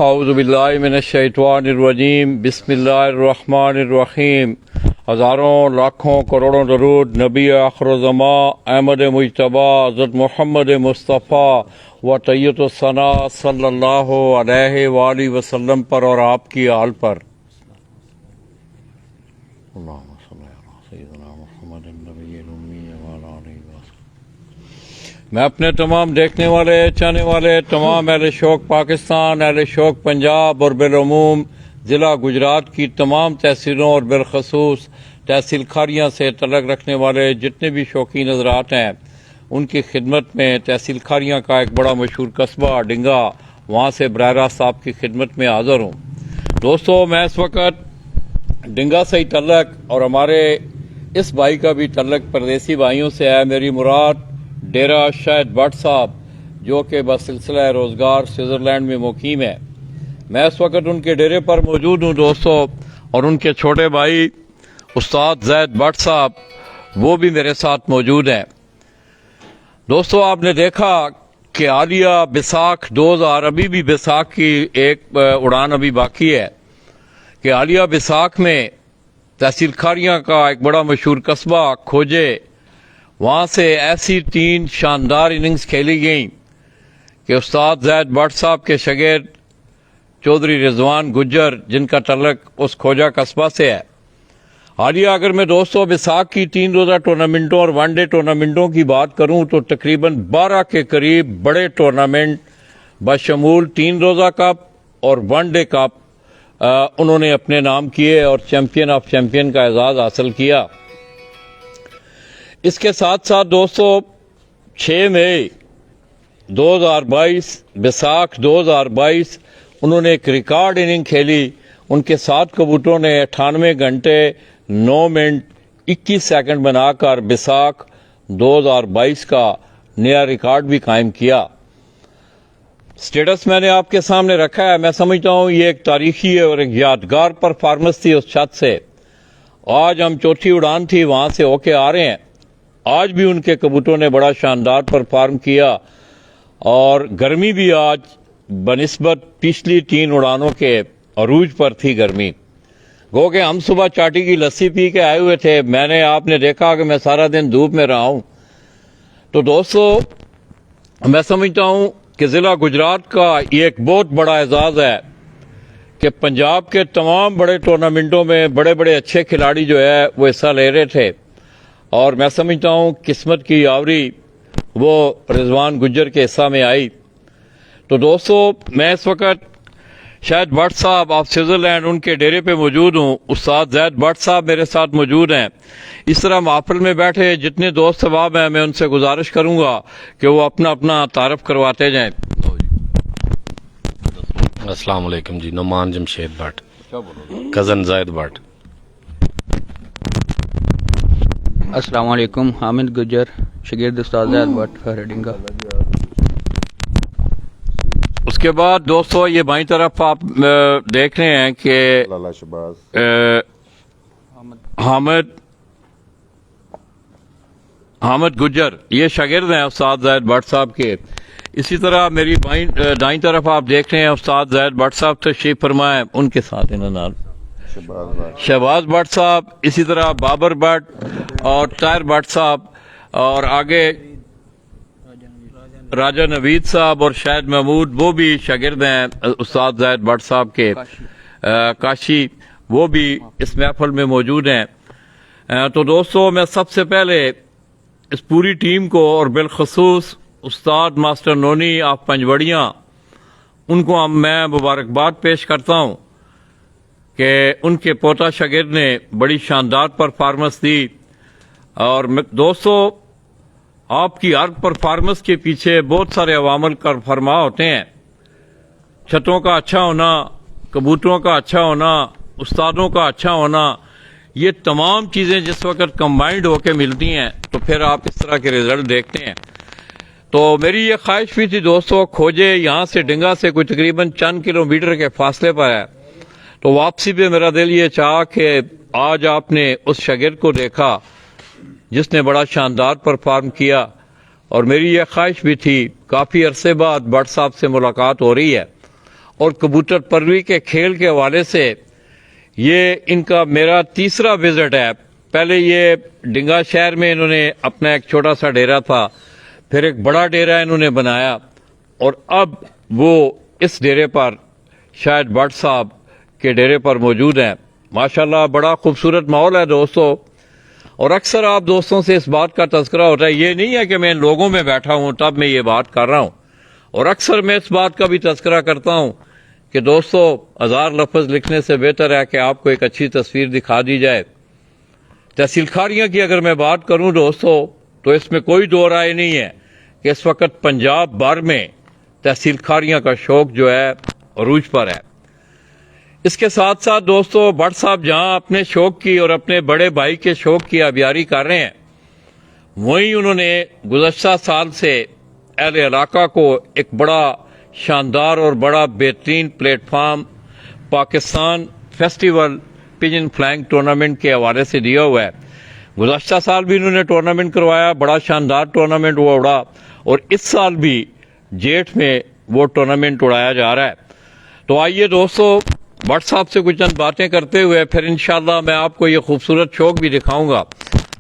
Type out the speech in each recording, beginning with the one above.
اعوذ باللہ من الشیطان الرجیم بسم اللہ الرحمن الرحیم. ہزاروں لاکھوں کروڑوں درود نبی آخر الزماں احمد مجتبی حضرت محمد مصطفیٰ و طیب الثنا صلی اللہ علیہ وآلہ وسلم پر اور آپ کی آل پر. اللہم صلی علی سیدنا محمد النبی الامی وعلی آلہ وسلم. میں اپنے تمام دیکھنے والے چاہنے والے تمام اہل شوق پاکستان، اہل شوق پنجاب اور بالعموم ضلع گجرات کی تمام تحصیلوں اور بالخصوص تحصیل کھاریاں سے تعلق رکھنے والے جتنے بھی شوقین حضرات ہیں ان کی خدمت میں تحصیل کھاریاں کا ایک بڑا مشہور قصبہ ڈنگا، وہاں سے براہ راست آپ کی خدمت میں حاضر ہوں. دوستو، میں اس وقت ڈنگا سے ہی تعلق اور ہمارے اس بھائی کا بھی تعلق پردیسی بھائیوں سے ہے. میری مراد ڈیرہ شاہد بٹ صاحب جو کہ بسلسلہ روزگار سوئٹزرلینڈ میں مقیم ہے. میں اس وقت ان کے ڈیرے پر موجود ہوں دوستو، اور ان کے چھوٹے بھائی استاد زید بٹ صاحب وہ بھی میرے ساتھ موجود ہیں. دوستو، آپ نے دیکھا کہ حالیہ بیساکھ 2000 ابھی بھی بیساکھ کی ایک اڑان ابھی باقی ہے کہ حالیہ بیساکھ میں تحصیل کھاریاں کا ایک بڑا مشہور قصبہ کھوجے، وہاں سے ایسی 3 شاندار اننگز کھیلی گئیں کہ استاد زید بٹ صاحب کے شاگرد چودھری رضوان گجر جن کا تعلق اس کھوجا قصبہ سے ہے. حالیہ اگر میں دوستو بیساکھ کی 3 روزہ ٹورنامنٹوں اور ون ڈے ٹورنامنٹوں کی بات کروں تو تقریباً 12 کے قریب بڑے ٹورنامنٹ بشمول 3 روزہ کپ اور ون ڈے کپ انہوں نے اپنے نام کیے اور چیمپئن آف چیمپئن کا اعزاز حاصل کیا. اس کے ساتھ ساتھ دوستو 6 مئی 2022 بیساکھ 2022 انہوں نے ایک ریکارڈ اننگ کھیلی. ان کے 7 کبوتروں نے 98 گھنٹے 9 منٹ 21 سیکنڈ بنا کر بیساکھ 2022 کا نیا ریکارڈ بھی قائم کیا. سٹیٹس میں نے آپ کے سامنے رکھا ہے. میں سمجھتا ہوں یہ ایک تاریخی اور ایک یادگار پرفارمنس تھی اس چھت سے. آج ہم چوتھی اڑان تھی وہاں سے ہو کے آ رہے ہیں. آج بھی ان کے کبوتروں نے بڑا شاندار پرفارم کیا اور گرمی بھی آج بنسبت پچھلی 3 اڑانوں کے عروج پر تھی گرمی. گو کہ ہم صبح چاٹی کی لسی پی کے آئے ہوئے تھے. میں نے آپ نے دیکھا کہ میں سارا دن دھوپ میں رہا ہوں. تو دوستو، میں سمجھتا ہوں کہ ضلع گجرات کا یہ ایک بہت بڑا اعزاز ہے کہ پنجاب کے تمام بڑے ٹورنامنٹوں میں بڑے بڑے اچھے کھلاڑی جو ہے وہ حصہ لے رہے تھے، اور میں سمجھتا ہوں قسمت کی آوری وہ رضوان گجر کے حصہ میں آئی. تو دوستو، میں اس وقت شاہد بٹ صاحب آف سوئٹزرلینڈ ان کے ڈیرے پہ موجود ہوں. استاد زید بٹ صاحب میرے ساتھ موجود ہیں. اس طرح محفل میں بیٹھے جتنے دوست احباب ہیں میں ان سے گزارش کروں گا کہ وہ اپنا اپنا تعارف کرواتے جائیں. السلام علیکم جی. نعمان جمشید بٹ، کزن زید بٹ. السلام علیکم. حامد گجر، شاگرد استاد زید بٹ ڈنگا. اس کے بعد دوستو یہ بائیں طرف آپ دیکھ رہے ہیں کہ حامد گجر یہ شاگرد ہیں استاد زید بٹ صاحب کے. اسی طرح میری دائیں طرف آپ دیکھ رہے ہیں استاد زید بٹ صاحب تشریف فرمائے، ان کے ساتھ انہوں شہباز بٹ صاحب، اسی طرح بابر بٹ اور طاہر بٹ صاحب، اور آگے راجہ نوید صاحب اور شاہد محمود وہ بھی شاگرد ہیں استاد زید بٹ صاحب کے. کاشی وہ بھی اس محفل میں موجود ہیں. تو دوستو، میں سب سے پہلے اس پوری ٹیم کو اور بالخصوص استاد ماسٹر نونی آف پنجوڑیاں ان کو میں مبارکباد پیش کرتا ہوں کہ ان کے پوتا شاگرد نے بڑی شاندار پرفارمنس دی. اور دوستو، آپ کی ہر پرفارمنس کے پیچھے بہت سارے عوامل کا فرما ہوتے ہیں. چھتوں کا اچھا ہونا، کبوتروں کا اچھا ہونا، استادوں کا اچھا ہونا، یہ تمام چیزیں جس وقت کمبائنڈ ہو کے ملتی ہیں تو پھر آپ اس طرح کے رزلٹ دیکھتے ہیں. تو میری یہ خواہش بھی تھی دوستو، کھوجے یہاں سے ڈنگا سے کوئی تقریباً چند کلومیٹر کے فاصلے پر ہے، تو واپسی پہ میرا دل یہ چاہا کہ آج آپ نے اس شاگرد کو دیکھا جس نے بڑا شاندار پرفارم کیا، اور میری یہ خواہش بھی تھی. کافی عرصے بعد بٹ صاحب سے ملاقات ہو رہی ہے اور کبوتر پروی کے کھیل کے حوالے سے یہ ان کا میرا تیسرا وزٹ ہے. پہلے یہ ڈنگا شہر میں انہوں نے اپنا ایک چھوٹا سا ڈیرا تھا, پھر ایک بڑا ڈیرا انہوں نے بنایا, اور اب وہ اس ڈیرے پر شاید بٹ صاحب کے ڈیرے پر موجود ہیں. ماشاءاللہ بڑا خوبصورت ماحول ہے دوستو. اور اکثر آپ دوستوں سے اس بات کا تذکرہ ہوتا ہے, یہ نہیں ہے کہ میں ان لوگوں میں بیٹھا ہوں تب میں یہ بات کر رہا ہوں, اور اکثر میں اس بات کا بھی تذکرہ کرتا ہوں کہ دوستو 1000 لفظ لکھنے سے بہتر ہے کہ آپ کو ایک اچھی تصویر دکھا دی جائے. تحصیل کھاریاں کی اگر میں بات کروں دوستو تو اس میں کوئی دو رائے نہیں ہے کہ اس وقت پنجاب بھر میں تحصیل کھاریاں کا شوق جو ہے عروج پر ہے. اس کے ساتھ ساتھ دوستو بٹ صاحب جہاں اپنے شوق کی اور اپنے بڑے بھائی کے شوق کی آبیاری کر رہے ہیں, وہیں انہوں نے گزشتہ سال سے اہل علاقہ کو ایک بڑا شاندار اور بڑا بہترین plate form Pakistan festival pigeon flying tournament کے حوالے سے دیا ہوا ہے. گزشتہ سال بھی انہوں نے ٹورنامنٹ کروایا, بڑا شاندار ٹورنامنٹ وہ اڑا, اور اس سال بھی جیٹھ میں وہ ٹورنامنٹ اڑایا جا رہا ہے. تو آئیے دوستو بٹ صاحب سے کچھ چند باتیں کرتے ہوئے پھر انشاءاللہ میں آپ کو یہ خوبصورت شوق بھی دکھاؤں گا.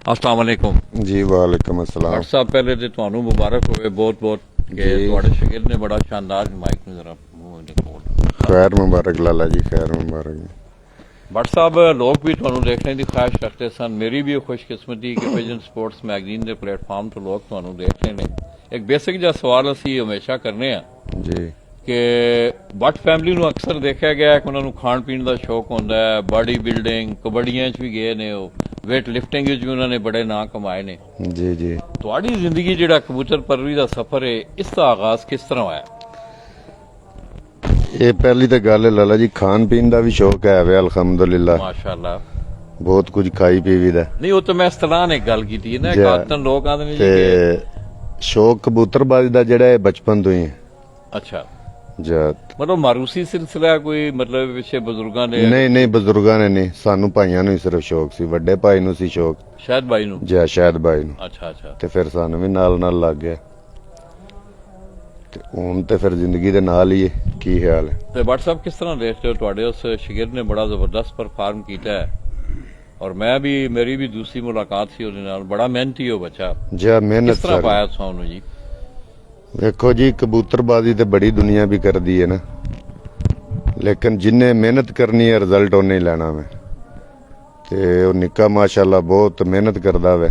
السلام علیکم جی وعلیکم السلام. بٹ صاحب پہلے تو تمہیں مبارک ہوئے بہت بہت کہ تھوڑے شاگرد نے بڑا شاندار مائک میں ذرا خیر مبارک لالا جی, خیر مبارک جی. بٹ صاحب لوگ بھی تمہیں دیکھنے کی خواہش رکھتے سن, میری بھی خوش قسمتی کہ پجن سپورٹس میگزین کے پلیٹ فارم تو لوگ تمہیں دیکھنے نے. ایک بیسک جا سوال اسی ہمیشہ کرنے ہیں جی کہ بٹ فیملی نو اکثر دیکھا گیا ہے کہ انہوں نے کھان پین کا شوق ہوتا ہے, باڈی بلڈنگ کبڈیاں بھی گئے نے, ویٹ لفٹنگ بھی انہوں نے بڑے نام کمائے نے. جی جی تھوڑی زندگی جہاں کبوتر پروری کا سفر ہے اس کا آغاز کس طرح ہوا ہے؟ یہ پہلی تو گل ہے لالا جی, کھان پین کا بھی شوق ہے وے الحمدللہ, ماشاءاللہ بہت کچھ کھائی پی بھی دا. نہیں وہ تو میں اصطلاح نے گل کی تھی نا, کاتن لوگ آتے ہیں تے شوق کبوتر بازی دا جڑا ہے بچپن تو ہی ہے. اچھا جا مطلب ماروسی سلسلہ کوئی مطلب پچھے بزرگاں نے نہیں بزرگاں نے نہیں, سانو بھائیاں نو ہی صرف شوق سی, وڈے بھائی نو سی شوق, شاید بھائی نو. جا شاید بھائی نو, اچھا اچھا تے پھر سانو بھی نال لگ گیا. ہوں تے پھر زندگی دے نال ہی ہے. کی خیال ہے تو بٹ صاحب کس طرح دیکھتے ہو تواڈے اس شاگرد نے بڑا زبردست پرفارم کیتا ہے, اور میں بھی میری بھی دوسری ملاقات سی اودے نال, بڑا محنتی ہو بچہ, جا محنت کس طرح پایا تساں جی؟ دیکھو جی کبوتر بازی تے بڑی دنیا بھی کر دی ہے نا, لیکن جن نے محنت کرنی ہے رزلٹ انہیں ہی لینا میں. تے وہ نکا ماشاءاللہ بہت محنت کردا وے,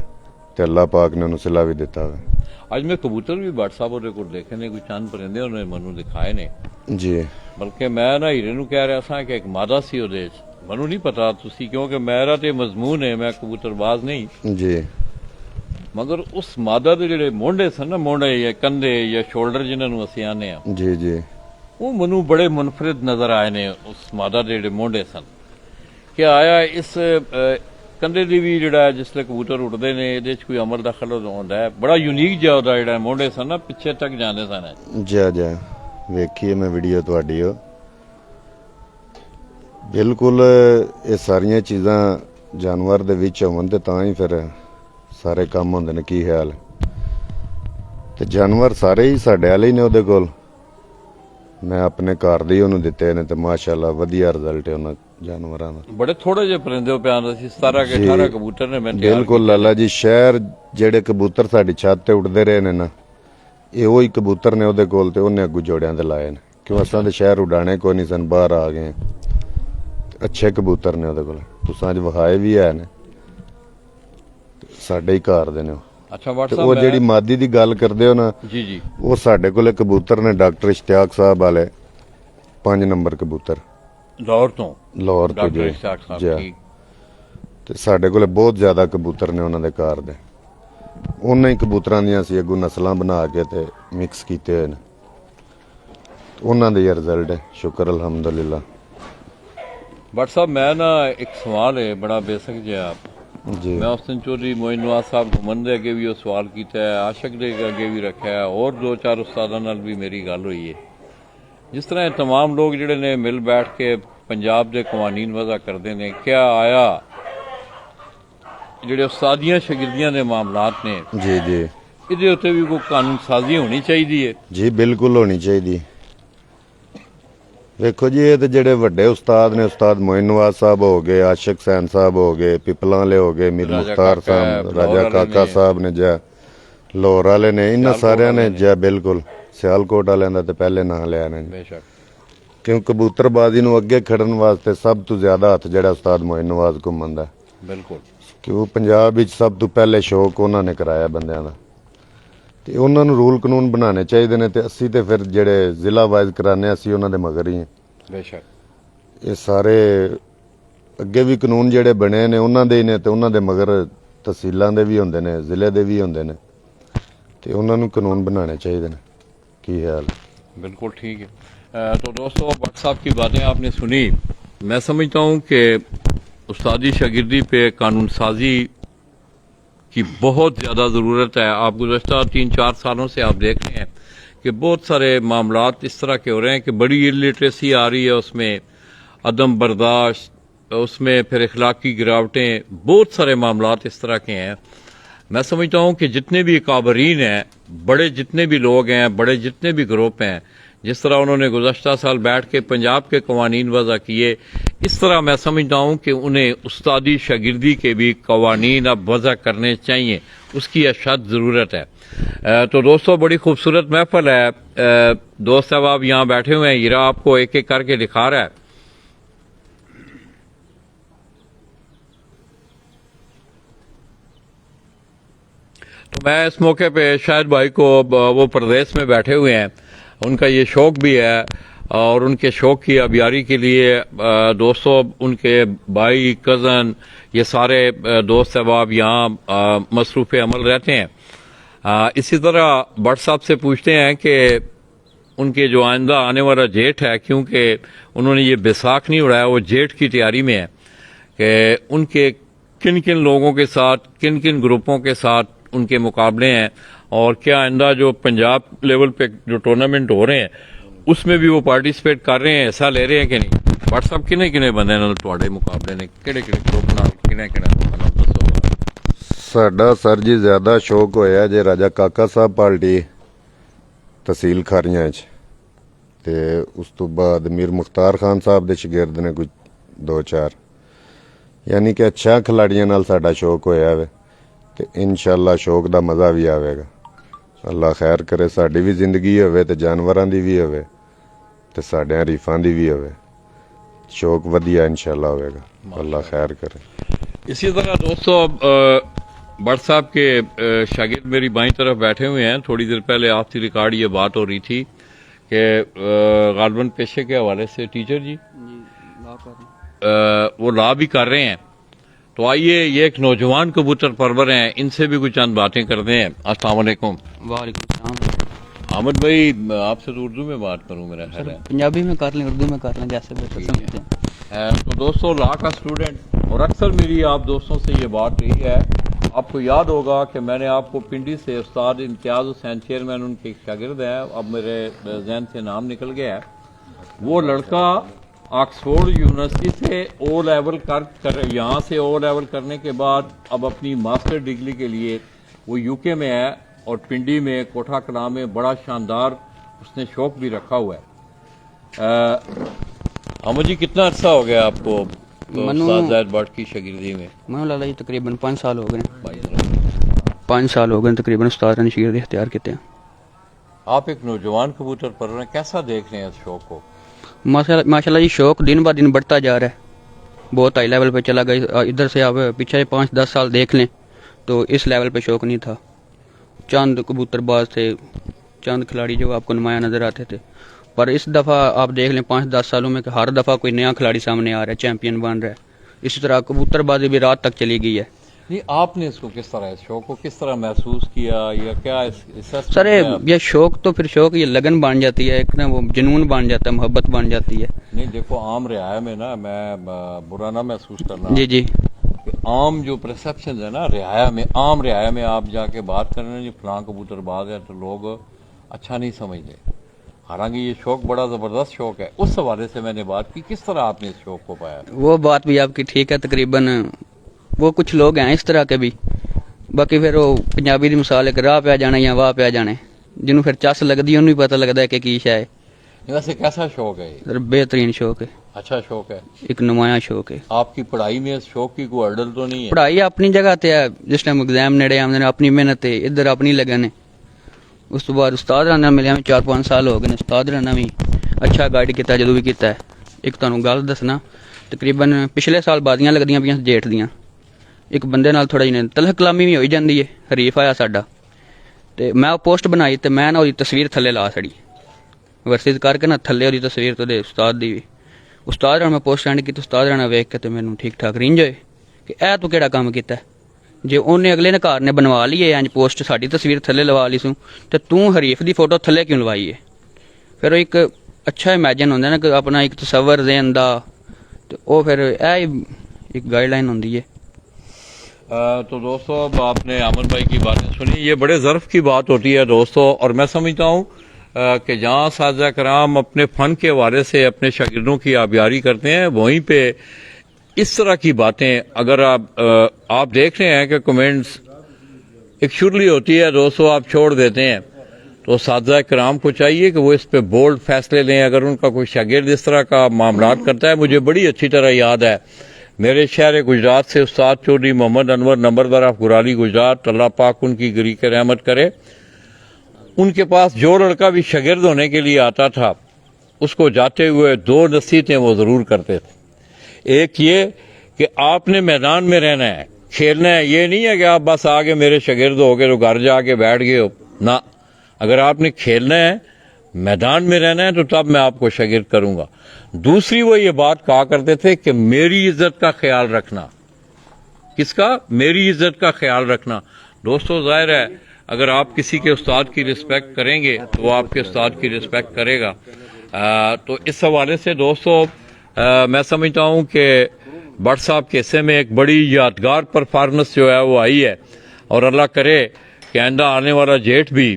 تے اللہ پاک نے انہوں صلہ بھی دیتا وے. اج میں کبوتر بھی بٹ صاحب اور کو دیکھے نے, کوئی چند پرندے انہوں نے منو دکھائے نے, جی بلکہ میں نا ہیرے نو کہہ رہا سا کہ ایک مادہ سی وہ منو نہیں پتا تسی, کیونکہ میرا تے مضمون ہے میں کبوتر باز نہیں, جی مگر اس مادہ دے جڑے مونڈے سن نا, مونڈے یا کندھے یا شولڈر جنہاں نو اسی آنے ہیں, جی جی وہ منو بڑے منفرد نظر آئے نے اس مادہ دے جڑے مونڈے سن. کیا آیا اس کندھے دی بھی جڑا ہے جس لے کبوتر اڑدے نے یہ کوئی عمل دخل ہوندا ہے, بڑا یونیک جا ہوتا جڑا مونڈے سن نا پیچھے تک جاندے سن. جا ویکھیے میں ویڈیو تواڈی ہو, بالکل یہ ساریاں چیزاں جانور دے وچ ہون تے تاں ہی پھر سارے کام ہوندے نے. کی خیال ہے تے جانور سارے ہی ساڈے والے ہی نے اودے کول, میں اپنے گھر دے انہوں دتے نے تے ماشاءاللہ ودیا رزلٹ ہے انہاں جانوراں دا. بڑے تھوڑے جے پرندے پہ آندے سی, 17 کے 18 کبوتر نے میں بالکل لالا جی, شہر جڑے کبوتر ساڈی چھت تے اڑدے رہے نے نا, یہ وہی کبوتر نے اودے کول تے انہیں اگوں جوڑیاں تے لائے نے, کیوں اساں دے شہر اڈانے کوئی نہیں سن, باہر آ گئے. اچھے کبوتر نے اودے کول, تساں اج وکھائے بھی ہے نے, ساڈے ہی گھر دے نے. اچھا بٹ وہ صاحب جیڑی مادی دی گل کردے ہو نا, جی جی وہ ساڈے کولے کبوتر نے ڈاکٹر اشتیاق صاحب والے 5 نمبر کبوتر لاہور تو لاہور تو ڈاکٹر جو اشتیاق صاحب جی ٹھیک. تے ساڈے کولے بہت زیادہ کبوتر نے انہاں دے گھر دے, انہاں ہی کبوتراں دیاں سی اگوں نسلاں بنا کے تے مکس کیتے ہوئے نے, انہاں دے رزلٹ ہے. شکر الحمدللہ. بٹ صاحب میں نا ایک سوال ہے بڑا بیسک جہا, جی میں حسن چودھری معین نواز صاحب گھمن دے اگے بھی وہ سوال کیتا ہے, عاشق دے اگے بھی رکھا ہے, اور 2-4 استاداں نال بھی میری گل ہوئی ہے. جس طرح یہ تمام لوگ جڑے نے مل بیٹھ کے پنجاب دے قوانین وضع کردے نے, کیا آیا جڑے استادیاں شاگردیاں دے معاملات نے جی جی یہ اتنے بھی کوئی قانون سازی ہونی چاہیے؟ جی بالکل ہونی چاہیے. ਵੇਖੋ ਜੀ, ਇਹ ਤੇ ਜਿਹੜੇ ਵੱਡੇ ਉਸਤਾਦ ਨੇ, ਉਸਤਾਦ ਮੋਇਨ ਨਵਾਜ਼ ਸਾਹਿਬ ਹੋ ਗਏ, ਆਸ਼ਿਕ ਸੈਨ ਸਾਹਿਬ ਹੋ ਗਏ, ਪਿਪਲਾਂ ਵਾਲੇ ਹੋ ਗਏ, ਮੀਰ ਮੁਖਤਾਰ ਸਾਹਿਬ, ਰਾਜਾ ਕਾਕਾ ਸਾਹਿਬ ਨੇ, ਜਾਂ ਲਾਹੌਰ ਵਾਲੇ ਨੇ, ਇਹਨਾਂ ਸਾਰਿਆਂ ਨੇ ਜਾਂ ਬਿਲਕੁਲ ਸਿਆਲਕੋਟ ਵਾਲਿਆਂ ਦਾ ਤੇ ਪਹਿਲੇ ਨਾਂ ਲਿਆ ਨੇ। ਬੇਸ਼ੱਕ ਕਿਉਂ ਕਬੂਤਰਬਾਜ਼ੀ ਨੂੰ ਅੱਗੇ ਖੜਨ ਵਾਸਤੇ ਸਭ ਤੋਂ ਜ਼ਿਆਦਾ ਹੱਥ ਜਿਹੜਾ ਉਸਤਾਦ ਮੋਇਨ ਨਵਾਜ਼ ਘੁੰਮਣ ਦਾ, ਬਿਲਕੁਲ, ਕਿਉਂ ਪੰਜਾਬ ਵਿੱਚ ਸਭ ਤੋਂ ਪਹਿਲੇ ਸ਼ੌਕ ਉਹਨਾਂ ਨੇ ਕਰਾਇਆ ਬੰਦਿਆਂ ਦਾ, ਤੇ ਉਹਨਾਂ ਨੂੰ ਰੂਲ ਕਾਨੂੰਨ ਬਣਾਉਣੇ ਚਾਹੀਦੇ ਨੇ। ਤੇ ਅਸੀਂ ਤੇ ਫਿਰ ਜਿਹੜੇ ਜ਼ਿਲ੍ਹਾ ਵਾਈਜ਼ ਕਰਾਉਂਦੇ ਅਸੀਂ ਉਹਨਾਂ ਦੇ ਮਗਰ ਹੀ ਹਾਂ। ਬੇਸ਼ੱਕ ਇਹ ਸਾਰੇ ਅੱਗੇ ਵੀ ਕਾਨੂੰਨ ਜਿਹੜੇ ਬਣੇ ਨੇ ਉਹਨਾਂ ਦੇ ਹੀ ਨੇ, ਤੇ ਉਹਨਾਂ ਦੇ ਮਗਰ ਤਹਿਸੀਲਾਂ ਦੇ ਵੀ ਹੁੰਦੇ ਨੇ, ਜ਼ਿਲ੍ਹੇ ਦੇ ਵੀ ਹੁੰਦੇ ਨੇ, ਤੇ ਉਹਨਾਂ ਨੂੰ ਕਾਨੂੰਨ ਬਣਾਉਣੇ ਚਾਹੀਦੇ ਨੇ। ਕੀ ਹਾਲ ਹੈ? बिल्कुल ठीक है। तो दोस्तों, भट्ट साहब की बातें आपने सुनी। मैं समझता हूँ कि उस्तादी शागिर्दी पे कानून साजी की बहुत ज़्यादा ज़रूरत है। आप गुज़श्ता 3-4 सालों से आप देख रहे हैं कि बहुत सारे मामलात इस तरह के हो रहे हैं कि बड़ी इलिटरेसी आ रही है, उसमें अदम बर्दाश्त, उसमें फिर इखलाकी गिरावटें, बहुत सारे मामलात इस तरह के हैं। मैं समझता हूँ कि जितने भी काबरीन हैं, बड़े जितने भी लोग हैं, बड़े जितने भी ग्रुप हैं, जिस तरह उन्होंने गुज़श्ता साल बैठ के पंजाब के कवानीन वज़ा किए, इस तरह मैं समझता हूँ कि उन्हें उस्तादी शागिर्दी के भी कवानीन अब वज़ा करने चाहिए, उसकी अशद ज़रूरत है। तो दोस्तों, बड़ी खूबसूरत महफल है। दोस्त साहब आप यहाँ बैठे हुए हैं, हीरा आपको एक एक करके दिखा रहा है। तो मैं इस मौके पे शायद भाई को, वो प्रदेश में बैठे हुए हैं, उनका ये शौक भी है, और उनके शौक की अबियारी के लिए दोस्तों, उनके भाई, कज़न, ये सारे दोस्त अहबाब यहाँ मसरूफ़ अमल रहते हैं। इसी तरह भट्ट साहब से पूछते हैं कि उनके जो आइंदा आने वाला जेठ है, क्योंकि उन्होंने ये बैसाख नहीं उड़ाया, वो जेठ की तैयारी में है, कि उनके किन किन लोगों के साथ, किन किन ग्रुपों के साथ उनके मुकाबले हैं, और क्या आइंदा जो पंजाब लेवल पे जो टूर्नामेंट हो रहे हैं उसमें भी वो पार्टिसिपेट कर रहे हैं, हिस्सा ले रहे हैं कि नहीं। भट्ट साहब किने किने बंदे नाल तुहाडे मुकाबले ने, किहड़े किहड़े ग्रुप नाल, किने किने लोकां नाल दसो। ਸਾਡਾ ਸਰ ਜੀ ਜ਼ਿਆਦਾ ਸ਼ੌਕ ਹੋਇਆ ਜੇ ਰਾਜਾ ਕਾਕਾ ਸਾਹਿਬ ਪਾਰਟੀ ਤਹਿਸੀਲ ਖਾਰੀਆਂ 'ਚ, ਤੇ ਉਸ ਤੋਂ ਬਾਅਦ ਮੀਰ ਮੁਖਤਾਰ ਖਾਨ ਸਾਹਿਬ ਦੇ ਸ਼ਾਗਿਰਦ ਨੇ ਕੋਈ 2-4, ਯਾਨੀ ਕਿ ਅੱਛਾ ਖਿਲਾੜੀਆਂ ਨਾਲ ਸਾਡਾ ਸ਼ੌਕ ਹੋਇਆ ਵੇ, ਤੇ ਇਨਸ਼ਾਅੱਲਾ ਸ਼ੌਕ ਦਾ ਮਜ਼ਾ ਵੀ ਆਵੇਗਾ। ਅੱਲਾ ਖੈਰ ਕਰੇ, ਸਾਡੀ ਵੀ ਜ਼ਿੰਦਗੀ ਹੋਵੇ ਤੇ ਜਾਨਵਰਾਂ ਦੀ ਵੀ ਹੋਵੇ ਤੇ ਸਾਡੇ ਰੀਫਾਂ ਦੀ ਵੀ ਹੋਵੇ, शौक वधिया इंशाल्लाह होगा, अल्लाह खैर करे। इसी तरह दोस्तों, भट्ट साहब के शागिर्द मेरी बाईं तरफ बैठे हुए हैं। थोड़ी देर पहले आपसे रिकॉर्ड ये बात हो रही थी कि गालबन पेशे के हवाले से टीचर जी वो ला भी कर रहे हैं। तो आइए, ये एक नौजवान कबूतर परवर हैं, इनसे भी कुछ चंद बातें करते हैं। अस्सलाम वालेकुम। वालेकुम सलाम। अहमद भाई, आपसे तो उर्दू में बात करूं, मेरा ख्याल है। पंजाबी में कर लें, उर्दू में कर लें, जैसे बेहतर समझते हैं। तो दोस्तों, लॉ का स्टूडेंट, और अक्सर मेरी आप दोस्तों से ये बात रही है, आपको याद होगा कि मैंने आपको पिंडी से उस्ताद इम्तियाज़ हुसैन चेयरमैन उनके शागिर्द हैं, अब मेरे जहन से नाम निकल गया है, वो लड़का ऑक्सफोर्ड यूनिवर्सिटी से ओ लेवल कर यहाँ से ओ लेवल करने के बाद अब अपनी मास्टर डिग्री के लिए वो यूके में है, और पिंडी में कोठा कलां में बड़ा शानदार उसने शौक भी रखा हुआ है। अहमद जी, कितना अर्सा हो गया आपको उस्ताद ज़ाहिद भट्ट की शागिर्दी में? मैं लाला जी तकरीबन 5 साल हो गए। भाई 5 साल हो गए तकरीबन उस्ताद ने शागिर्दी इख्तियार किए हैं। आप एक नौजवान कबूतर पर रहे हैं, कैसा देख रहे हैं इस शौक को? माशाल्लाह जी, शौक दिन ब दिन बढ़ता जा रहा है, बहुत हाई लेवल पे चला गया। इधर से आप पीछे 5-10 साल देख लें तो इस लेवल पे शौक नहीं था। चंद कबूतरबाज थे, चंद खिलाड़ी जो आपको नुमाया नज़र आते थे, पर इस दफ़ा आप देख लें 5-10 सालों में हर दफ़ा कोई नया खिलाड़ी सामने आ रहा है, चैंपियन बन रहा है। इसी तरह कबूतरबाजी भी रात तक चली गई है। नहीं, आपने इसको किस तरह, इस शौक को किस तरह महसूस किया, या क्या सर ये शौक तो फिर शौक, ये लगन बन जाती है, एक ना वो जुनून बन जाता है, मोहब्बत बन जाती है। नहीं देखो, आम रियाया में ना, मैं बुरा ना महसूस करना, जी जी, आम जो परसेप्शन है ना रियाया में, आम रियाया में आप जाके बात कर रहे हैं फलां कबूतरबाज है, तो लोग अच्छा नहीं समझते, हालांकि ये शौक बड़ा ज़बरदस्त शौक है। उस हवाले से मैंने बात की, किस तरह आपने इस शौक को पाया? वो बात भी आपकी ठीक है। तकरीबन वो कुछ लोग हैं इस तरह के भी, बाकी फिर वो पंजाबी की मिसाल है कि राह पे जाना या वाह पे जाने, जिन्होंने फिर चस लगती है उन्हें पता लगता है कि की शय है। वैसे कैसा शौक है ये? सर बेहतरीन शौक है, अच्छा शौक है। एक नुमाया शौक है। आपकी पढ़ाई में इस शौक की कोई हर्डल तो नहीं है? पढ़ाई अपनी जगह ते है, जिस टाइम एग्जाम नेड़े आते हैं अपनी मेहनत है, इधर अपनी लगन है। उस तो बाद उस्ताद राना मिले, 4-5 साल हो गए ने। उस्ताद राना भी अच्छा गाइड किया जो भी किया है। एक तुहानू गल दसना, तकरीबन पिछले साल बादियां लगदियां पियां जेठ दियां, एक बंदे नाल थोड़ा जिहा तलह कलामी भी होई जांदी है। हरीफ आया साडा ते मैं वो पोस्ट बनाई ते मैं ना उसदी तस्वीर थल्ले ला छड़ी, वर्सेस करके ना थल्ले उसदी तस्वीर तो दे उस्ताद दी भी। उस्ताद राना मैं पोस्ट सेंड की, उस्ताद राना वेख के ते मैनू ठीक ठाक रिंज होए कि ऐ तू केड़ा काम कीता है। जे उन्हें अगले ने घर ने बनवा ली है इंज पोस्ट साडी तस्वीर थल्ले लवा ली सू, ते तू हरीफ दी फोटो थल्ले क्यों लवाई है। फिर एक अच्छा इमेजिन होंदा ना कि अपना एक तसव्वुर ज़हन दा, तो वो फिर एक गाइडलाइन होंदी है। तो दोस्तों अब आपने आमन भाई की बातें सुनी, ये बड़े ज़र्फ की बात होती है दोस्तों। और मैं समझता हूँ कि जहाँ साज़ा कराम अपने फ़न के हवाले से अपने शागिर्दों की आबियारी करते हैं, वहीं पे इस तरह की बातें अगर आप देख रहे हैं कि कमेंट्स एक शुरली होती है दोस्तों, आप छोड़ देते हैं, तो साज़ा कराम को चाहिए कि वो इस पे बोल्ड फैसले लें। अगर उनका कोई शागिर्द इस तरह का मामलात करता है, मुझे बड़ी अच्छी तरह याद है मेरे शहर गुजरात से उस्ताद चौधरी मोहम्मद अनवर नंबरदार ऑफ गुराली गुजरात, अल्लाह पाक उनकी गरी के रहमत करे, उनके पास जो लड़का भी शागिर्द होने के लिए आता था उसको जाते हुए 2 नसीहतें वो ज़रूर करते थे। एक ये कि आपने मैदान में रहना है, खेलना है, ये नहीं है कि आप बस आगे मेरे शागिर्द हो गए तो घर जाके बैठ गए हो ना। अगर आपने खेलना है, मैदान में रहना है, तो तब मैं आपको शागिर्द करूंगा। दूसरी वो ये बात कहा करते थे कि मेरी इज्जत का ख्याल रखना। किसका? मेरी इज्जत का ख्याल रखना। दोस्तों जाहिर है अगर आप किसी के उस्ताद की रिस्पेक्ट करेंगे तो वो आपके उस्ताद की रिस्पेक्ट करेगा। तो इस हवाले से दोस्तों मैं समझता हूँ कि भट्ट साहब के हिस्से में एक बड़ी यादगार परफॉर्मेंस जो है वो आई है, और अल्लाह करे कि आइंदा आने वाला जेठ भी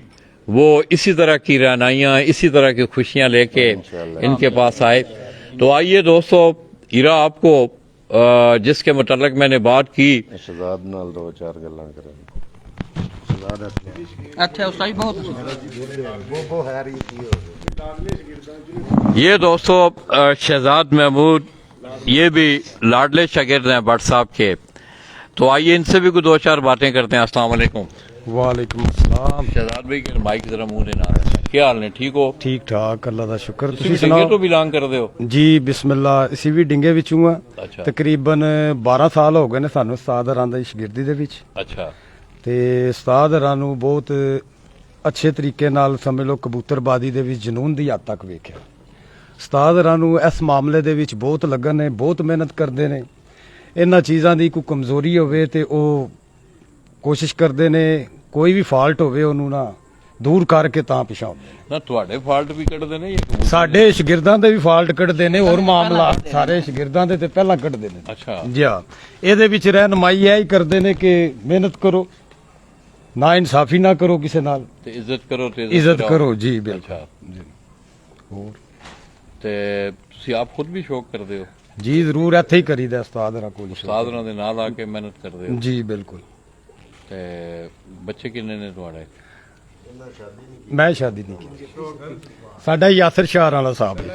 वो इसी तरह की रहनाइयाँ, इसी तरह की खुशियाँ लेके इनके पास आए। तो आइए दोस्तों, इरा आपको जिसके मुतल्लिक मैंने बात की, शहजाद नाल 2-4 गल्लां करें। अच्छा उस्ताद बहुत वो है रही थी। ये दोस्तों शहजाद महमूद, ये भी लाडले शागिर्द हैं भट्ट साहब के। तो आइए इनसे भी कुछ 2-4 बातें करते हैं। अस्सलाम वालेकुम। वालेकुम अस्सलाम। शहजाद भाई के माइक जरा मुंह दे ना, क्या हाल ने? ठीक हो? ठीक ठाक, अल्लाह दा शुक्र। ਤੁਸੀਂ ਡਿੰਗੇ ਤੋਂ ਬਿਲੋਂਗ ਕਰਦੇ ਹੋ? जी बिस्मिल्ला, ਅਸੀਂ ਵੀ ਡਿੰਗੇ ਵਿੱਚੋਂ ਆ। ਅੱਛਾ ਤਕਰੀਬਨ 12 ਸਾਲ ਹੋ ਗਏ ਨੇ ਸਾਨੂੰ ਉਸਤਾਦ ਹਰਾਂ ਦੀ ਸ਼ਾਗਿਰਦੀ ਦੇ ਵਿੱਚ, ਅੱਛਾ ਤੇ ਉਸਤਾਦ ਹਰਾਂ ਨੂੰ ਬਹੁਤ ਅੱਛੇ ਤਰੀਕੇ ਨਾਲ ਸਮਝ ਲਓ ਕਬੂਤਰਬਾਜ਼ੀ ਦੇ ਵਿੱਚ ਜਨੂਨ ਦੀ ਹੱਦ ਤੱਕ ਵੇਖਿਆ। ਉਸਤਾਦ ਹਰਾਂ ਨੂੰ ਇਸ ਮਾਮਲੇ ਦੇ ਵਿੱਚ ਬਹੁਤ ਲੱਗਨ ਨੇ, ਬਹੁਤ ਮਿਹਨਤ ਕਰਦੇ ਨੇ। ਇਹਨਾਂ ਚੀਜ਼ਾਂ ਦੀ ਕੋਈ ਕਮਜ਼ੋਰੀ ਹੋਵੇ ਤੇ ਉਹ ਕੋਸ਼ਿਸ਼ ਕਰਦੇ ਨੇ ਕੋਈ ਵੀ ਫਾਲਟ ਹੋਵੇ ਉਹਨੂੰ ਨਾ ਦੂਰ ਕਰਕੇ ਤਾਂ ਪਿਛਾ ਹੁੰਦੇ ਨੇ। ਨਾ ਤੁਹਾਡੇ ਫਾਲਟ ਵੀ ਕੱਢਦੇ ਨੇ ਜਾਂ ਸਾਡੇ ਸ਼ਾਗਿਰਦਾਂ ਦੇ ਵੀ ਫਾਲਟ ਕੱਢਦੇ ਨੇ, ਹੋਰ ਮਾਮਲਾ ਸਾਰੇ ਸ਼ਾਗਿਰਦਾਂ ਦੇ ਤੇ ਪਹਿਲਾਂ ਕੱਢਦੇ ਨੇ। ਅੱਛਾ ਜੀ ਹਾਂ, ਇਹਦੇ ਵਿੱਚ ਰਹਿਨਮਾਈ ਇਹ ਹੀ ਕਰਦੇ ਨੇ ਕਿ ਮਿਹਨਤ ਕਰੋ, ਨਾ ਇਨਸਾਫੀ ਨਾ ਕਰੋ ਕਿਸੇ ਨਾਲ, ਤੇ ਇੱਜ਼ਤ ਕਰੋ ਤੇ ਇੱਜ਼ਤ ਕਰੋ। ਜੀ ਬਿਲਕੁਲ। ਅੱਛਾ ਹੋਰ ਤੇ ਤੁਸੀਂ ਆਪ ਖੁਦ ਵੀ ਸ਼ੌਕ ਕਰਦੇ ਹੋ? ਜੀ ਜ਼ਰੂਰ, ਇੱਥੇ ਹੀ ਕਰੀਦਾ ਉਸਤਾਦ ਹਰਾਂ ਕੋਲ। ਉਸਤਾਦ ਉਹਨਾਂ ਦੇ ਨਾਲ ਆ ਕੇ ਮਿਹਨਤ ਕਰਦੇ ਹੋ? ਜੀ ਬਿਲਕੁਲ। ਤੇ ਬੱਚੇ ਕਿੰਨੇ ਨੇ ਤੁਹਾਡੇ? ਮੈਂ ਸ਼ਾਦੀ ਨਹੀਂ ਕੀਤੀ, ਸਾਡਾ ਯਾਸਰ ਸ਼ਾਹ ਵਾਲਾ ਸਾਹਿਬ ਹੈ।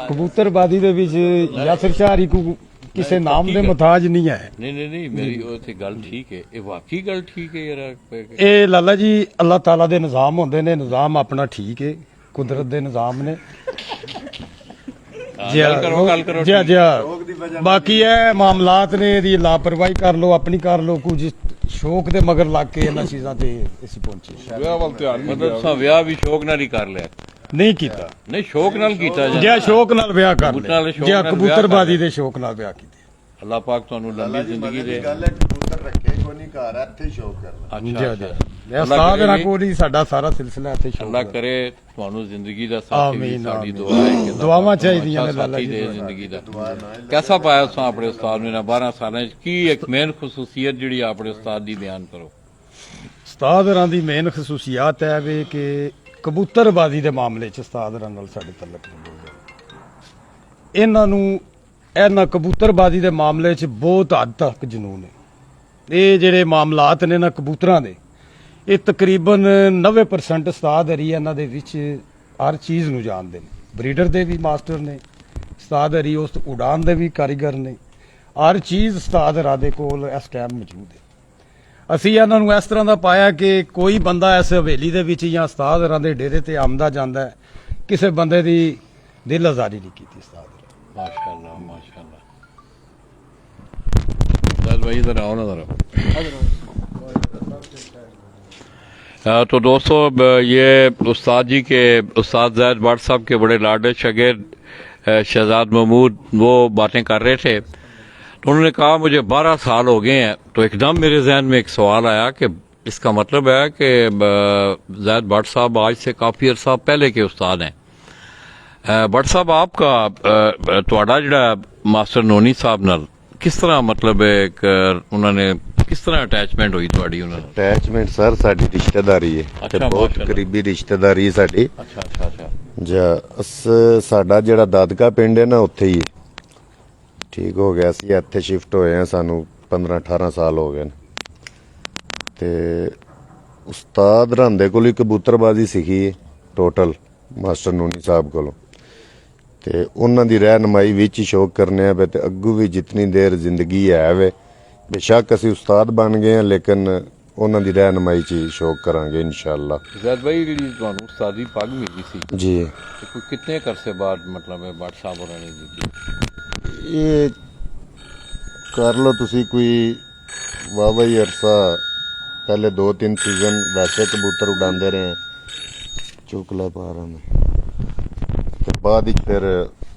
ਕਬੂਤਰਬਾਜ਼ੀ ਦੇ ਵਿੱਚ ਯਾਸਰ ਸ਼ਾਹ ਹੀ ਕਿਸੇ ਨਾਮ ਦੇ ਮੁਤਾਜ ਨਹੀਂ ਹੈ। ਨਹੀਂ ਮੇਰੀ ਉਹ ਤੇ ਗੱਲ ਠੀਕ ਹੈ, ਇਹ ਵਾਕਈ ਗੱਲ ਠੀਕ ਹੈ ਯਾਰ। ਇਹ ਲਾਲਾ ਜੀ ਅੱਲਾਹ ਤਾਲਾ ਦੇ ਨਿਜ਼ਾਮ ਹੁੰਦੇ ਨੇ, ਨਿਜ਼ਾਮ ਆਪਣਾ ਠੀਕ ਹੈ, ਕੁਦਰਤ ਦੇ ਨਿਜ਼ਾਮ ਨੇ। ਗੱਲ ਕਰੋ। ਜੀ ਬਾਕੀ ਇਹ ਮਾਮਲਾਤ ਨੇ, ਇਹਦੀ ਲਾਪਰਵਾਹੀ ਕਰ ਲੋ, ਆਪਣੀ ਕਰ ਲੋ, ਕੁਝ ਸ਼ੌਕ ਦੇ ਮਗਰ ਲੱਗ ਕੇ ਇਹਨਾਂ ਚੀਜ਼ਾਂ ਤੇ ਅਸੀਂ ਪਹੁੰਚੇ। ਵਿਆਹ ਵੱਲ ਧਿਆਨ ਮਤਲਬ ਤੁਸੀਂ ਵਿਆਹ ਵੀ ਸ਼ੌਕ ਨਾਲ ਹੀ ਕਰ ਲਿਆ? ਨਹੀਂ ਕੀਤਾ। ਨਹੀਂ ਸ਼ੌਕ ਨਾਲ ਕੀਤਾ ਜੀ ਸ਼ੌਕ ਨਾਲ ਵਿਆਹ ਕਰ ਕਬੂਤਰਾਂ ਵਾਲੇ ਸ਼ੌਕ ਲਿਆ, ਨਾਲ ਕਬੂਤਰਬਾਜ਼ੀ ਦੇ ਸ਼ੌਕ ਨਾਲ ਵਿਆਹ ਕੀਤੇ। ਅੱਲਾਹ ਪਾਕ ਤੁਹਾਨੂੰ ਲੰਬੀ ਜ਼ਿੰਦਗੀ ਦੇ। ਗੱਲ ਹੈ ਕਬੂਤਰ ਰੱਖੇ ਕੋਈ ਨਹੀਂ, ਘਰ ਇੱਥੇ ਸ਼ੌਕ ਕਰਨਾ। ਜੀ ਜੀ ਉਸਤਾਦ ਨਾਲ ਕੋਈ ਸਾਡਾ ਸਾਰਾ ਸਿਲਸਿਲਾ ਇੱਥੇ ਸ਼ੌਕ। ਅੱਲਾਹ ਕਰੇ ਤੁਹਾਨੂੰ ਜ਼ਿੰਦਗੀ ਦਾ ਸਾਥੀ ਵੀ, ਆਮੀਨ, ਸਾਡੀ ਆਮੀਨ। ਦੁਆ ਹੈ ਕਿ ਦੁਆਵਾਂ ਚਾਹੀਦੀਆਂ ਨੇ ਅੱਛਾ ਲਾਲਾ ਸਾਥੀ ਜੀ। ਦੇ ਜ਼ਿੰਦਗੀ ਦਾ। ਕੈਸਾ ਪਾਇਆ ਉਸ ਆਪਣੇ ਉਸਤਾਦ ਨੇ 12 ਸਾਲਾਂ ਚ? ਕੀ ਇੱਕ ਮੇਨ ਖਸੂਸੀਅਤ ਜਿਹੜੀ ਆਪਣੇ ਉਸਤਾਦ ਦੀ ਬਿਆਨ ਕਰੋ। ਉਸਤਾਦ ਹਰਾਂ ਦੀ ਮੇਨ ਖਸੂਸੀਅਤ ਹੈ ਵੇ ਕਿ ਕਬੂਤਰਬਾਜ਼ੀ ਦੇ ਮਾਮਲੇ 'ਚ ਉਸਤਾਦ ਹਰਾਂ ਨਾਲ ਸਾਡੇ ਤਲਕ ਨਹੀਂ। ਇਹਨਾਂ ਕਬੂਤਰਬਾਜ਼ੀ ਦੇ ਮਾਮਲੇ 'ਚ ਬਹੁਤ ਹੱਦ ਤੱਕ ਜਨੂਨ ਹੈ। ਇਹ ਜਿਹੜੇ ਮਾਮਲਾਤ ਨੇ ਨਾ ਕਬੂਤਰਾਂ ਦੇ, ਇਹ ਤਕਰੀਬਨ 90% ਉਸਤਾਦ ਹਰੀ ਇਹਨਾਂ ਦੇ ਵਿੱਚ ਹਰ ਚੀਜ਼ ਨੂੰ ਜਾਣਦੇ ਨੇ। ਬਰੀਡਰ ਦੇ ਵੀ ਮਾਸਟਰ ਨੇ, ਉਸਤਾਦ ਹਰੀ ਉਸ ਉਡਾਨ ਦੇ ਵੀ ਕਾਰੀਗਰ ਨੇ। ਹਰ ਚੀਜ਼ ਉਸਤਾਦ ਹਰਾ ਦੇ ਕੋਲ ਇਸ ਟਾਈਮ ਮੌਜੂਦ ਹੈ। ਅਸੀਂ ਇਹਨਾਂ ਨੂੰ ਇਸ ਤਰ੍ਹਾਂ ਦਾ ਪਾਇਆ ਕਿ ਕੋਈ ਬੰਦਾ ਇਸ ਹਵੇਲੀ ਦੇ ਵਿੱਚ ਜਾਂ ਉਸਤਾਦ ਹਰਾਂ ਦੇ ਡੇਰੇ ਤੇ ਆਮਦਾ ਜਾਂਦਾ ਹੈ, ਕਿਸੇ ਬੰਦੇ ਦੀ ਦਿਲ ਆਜ਼ਾਰੀ ਨਹੀਂ ਕੀਤੀ ਉਸਤਾਦ ਹਰਾਂ। माशाल्लाह माशाल्लाह। जायद भाई इधर आओ ना जरा। तो दोस्तों ये उस्ताद जी के उस्ताद ज़ैद भट्ट साहब के बड़े लाडले शागिर्द शहजाद महमूद वो बातें कर रहे थे। तो उन्होंने कहा मुझे 12 साल हो गए हैं। तो एकदम मेरे जहन में एक सवाल आया कि इसका मतलब है कि ज़ैद भट्ट साहब आज से काफ़ी अरसा पहले के उस्ताद हैं। भट्ट साहब आपका ਤੁਹਾਡਾ ਜਿਹੜਾ ਮਾਸਟਰ ਨੋਨੀ ਸਾਹਿਬ ਨਾਲ ਕਿਸ ਤਰ੍ਹਾਂ ਮਤਲਬ ਇੱਕ ਉਹਨਾਂ ਨੇ ਕਿਸ ਤਰ੍ਹਾਂ ਅਟੈਚਮੈਂਟ ਹੋਈ ਤੁਹਾਡੀ ਉਹਨਾਂ ਨਾਲ? ਅਟੈਚਮੈਂਟ ਸਰ ਸਾਡੀ ਰਿਸ਼ਤੇਦਾਰੀ ਹੈ ਤੇ ਅੱਛਾ, ਬਹੁਤ ਮਾਸ਼ਾਅੱਲਾ। ਕਰੀਬੀ ਰਿਸ਼ਤੇਦਾਰੀ ਹੈ ਸਾਡੀ। ਅੱਛਾ ਅੱਛਾ ਅੱਛਾ। ਸਾਡਾ ਜਿਹੜਾ ਦਾਦਕਾ ਪਿੰਡ ਹੈ ਨਾ ਉੱਥੇ ਹੀ ਠੀਕ ਹੋ ਗਿਆ ਸੀ। ਇੱਥੇ ਸ਼ਿਫਟ ਹੋਏ ਆ ਸਾਨੂੰ 15-18 ਸਾਲ ਹੋ ਗਏ ਨੇ। ਤੇ ਉਸਤਾਦ ਰਾਂਦੇ ਕੋਲ ਹੀ ਕਬੂਤਰਬਾਜ਼ੀ ਸਿੱਖੀ ਟੋਟਲ ਮਾਸਟਰ ਨੂਨੀ ਸਾਹਿਬ ਕੋਲੋਂ। ਤੇ ਉਹਨਾਂ ਦੀ ਰਹਿਨਮਾਈ ਵਿੱਚ ਹੀ ਸ਼ੌਕ ਕਰਨੇ ਆ ਤੇ ਅੱਗੂ ਵੀ ਜਿੰਨੀ ਦੇਰ ਜ਼ਿੰਦਗੀ ਹੈ ਵੇ ਬੇਸ਼ੱਕ ਅਸੀਂ ਉਸਤਾਦ ਬਣ ਗਏ ਆ ਲੇਕਿਨ ਉਹਨਾਂ ਦੀ ਰਹਿਨਮਾਈ 'ਚ ਹੀ ਸ਼ੌਕ ਕਰਾਂਗੇ ਇਨਸ਼ਾਅੱਲਾ। ਜ਼ੈਦ ਭਾਈ ਜਿਹੜੀ ਤੁਹਾਨੂੰ ਉਸਤਾਦੀ ਪੱਗ ਮਿਲੀ ਸੀ ਜੀ ਤੇ ਕੋਈ ਕਿੰਨੇ ਅਰਸੇ ਬਾਅਦ ਮਤਲਬ ਹੈ ਭੱਟ ਸਾਹਿਬ ਹੋਰਾਂ ਨੇ ਦਿੱਤੀ? ਇਹ ਕਰ ਲਓ ਤੁਸੀਂ ਕੋਈ ਵਾਵਾ ਹੀ ਅਰਸਾ ਪਹਿਲੇ 2-3 ਸੀਜ਼ਨ ਵੈਸੇ ਕਬੂਤਰ ਉਡਾਉਂਦੇ ਰਹੇ ਚੋਕਲਾ ਪਾ ਰਹਾ ਮੈਂ ਤੇ ਬਾਅਦ ਵਿੱਚ ਫਿਰ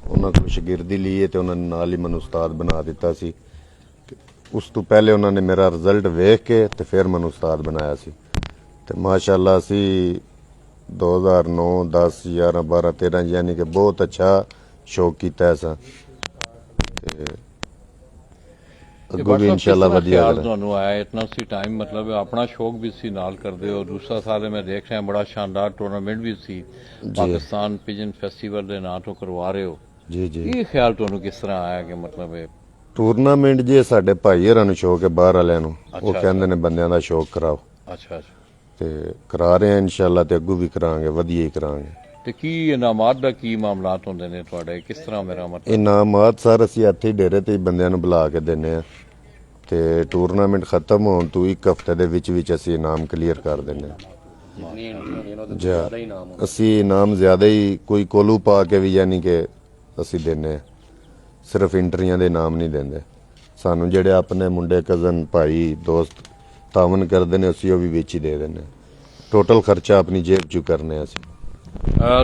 ਉਹਨਾਂ ਕੋਲ ਸ਼ਾਗਿਰਦੀ ਲਈ ਤੇ ਉਹਨਾਂ ਨੇ ਨਾਲ ਹੀ ਮੈਨੂੰ ਉਸਤਾਦ ਬਣਾ ਦਿੱਤਾ ਸੀ। ਤੇ ਉਸ ਤੋਂ ਪਹਿਲੇ ਉਹਨਾਂ ਨੇ ਮੇਰਾ ਰਿਜ਼ਲਟ ਵੇਖ ਕੇ ਤੇ ਫਿਰ ਮੈਨੂੰ ਉਸਤਾਦ ਬਣਾਇਆ ਸੀ। ਤੇ ਮਾਸ਼ਾਅੱਲਾ ਅਸੀਂ 2009 10 11 12 13 ਯਾਨੀ ਕਿ ਬਹੁਤ ਅੱਛਾ ਸ਼ੌਕ ਕੀਤਾ ਐਸਾ ਤੇ ਅੱਗੋਂ ਵੀ ਇਨਸ਼ਾਅੱਲਾ ਵਧੀਆ ਕਰਾਂਗੇ। ਤੁਹਾਨੂੰ ਆਇਆ ਇਤਨਾ ਸੀ ਟਾਈਮ ਮਤਲਬ ਆਪਣਾ ਸ਼ੌਕ ਵੀ ਸੀ ਨਾਲ ਕਰਦੇ ਹੋ। ਦੂਸਰਾ ਸਾਲ ਮੈਂ ਦੇਖ ਰਿਹਾ ਬੜਾ ਸ਼ਾਨਦਾਰ ਟੂਰਨਾਮੈਂਟ ਵੀ ਸੀ ਪਾਕਿਸਤਾਨ ਪਿਜਨ ਫੈਸਟੀਵਲ ਦੇ ਨਾਂ ਤੋਂ ਕਰਵਾ ਰਹੇ ਹੋ। ਜੀ ਜੀ ਇਹ ਖਿਆਲ ਤੁਹਾਨੂੰ ਕਿਸ ਤਰ੍ਹਾਂ ਆਇਆ ਕਿ ਮਤਲਬ ਇਹ ਟੂਰਨਾਮੈਂਟ ਜੇ ਸਾਡੇ ਭਾਈ ਹੋਰਾਂ ਨੂੰ ਸ਼ੌਕ ਹੈ ਬਾਹਰ ਵਾਲਿਆਂ ਨੂੰ ਉਹ ਅੱਛਾ, ਕਹਿੰਦੇ ਨੇ ਬੰਦਿਆਂ ਦਾ ਸ਼ੌਕ ਕਰਾਓ ਅੱਛਾ ਅੱਛਾ ਤੇ ਕਰਾ ਰਹੇ ਆ ਇਨਸ਼ਾਅੱਲਾ ਤੇ ਅੱਗੋਂ ਵੀ ਕਰਾਂਗੇ ਵਧੀਆ ਹੀ ਕਰਾਂਗੇ। ਤੇ ਕੀ ਇਨਾਮਾਤ ਦਾ ਕੀ ਮਾਮਲਾਤ ਹੁੰਦੇ ਨੇ ਤੁਹਾਡੇ ਕਿਸ ਤਰ੍ਹਾਂ ਮੇਰਾ ਮਤਲਬ? ਇਨਾਮਾਤ ਸਰ ਅਸੀਂ ਇੱਥੇ ਹੀ ਡੇਰੇ ਤੇ ਹੀ ਬੰਦਿਆਂ ਨੂੰ ਬੁਲਾ ਕੇ ਦਿੰਨੇ ਆ ਤੇ ਟੂਰਨਾਮੈਂਟ ਖਤਮ ਹੋਣ ਤੋਂ ਇੱਕ ਹਫ਼ਤੇ ਦੇ ਵਿੱਚ ਵਿੱਚ ਅਸੀਂ ਇਨਾਮ ਕਲੀਅਰ ਕਰ ਦਿੰਨੇ ਆ। ਅਸੀਂ ਇਨਾਮ ਜ਼ਿਆਦਾ ਹੀ ਕੋਈ ਕੋਲੂ ਪਾ ਕੇ ਵੀ ਯਾਨੀ ਕਿ ਅਸੀਂ ਦਿੰਨੇ ਆ। ਸਿਰਫ ਇੰਟਰੀਆਂ ਦੇ ਇਨਾਮ ਨਹੀਂ ਦਿੰਦੇ। ਸਾਨੂੰ ਜਿਹੜੇ ਆਪਣੇ ਮੁੰਡੇ ਕਜ਼ਨ ਭਾਈ ਦੋਸਤ ਤਾਵਨ ਕਰਦੇ ਨੇ ਅਸੀਂ ਉਹ ਵੀ ਵਿੱਚ ਹੀ ਦੇ ਦਿੰਨੇ। टोटल खर्चा अपनी जेब चू करने हैं।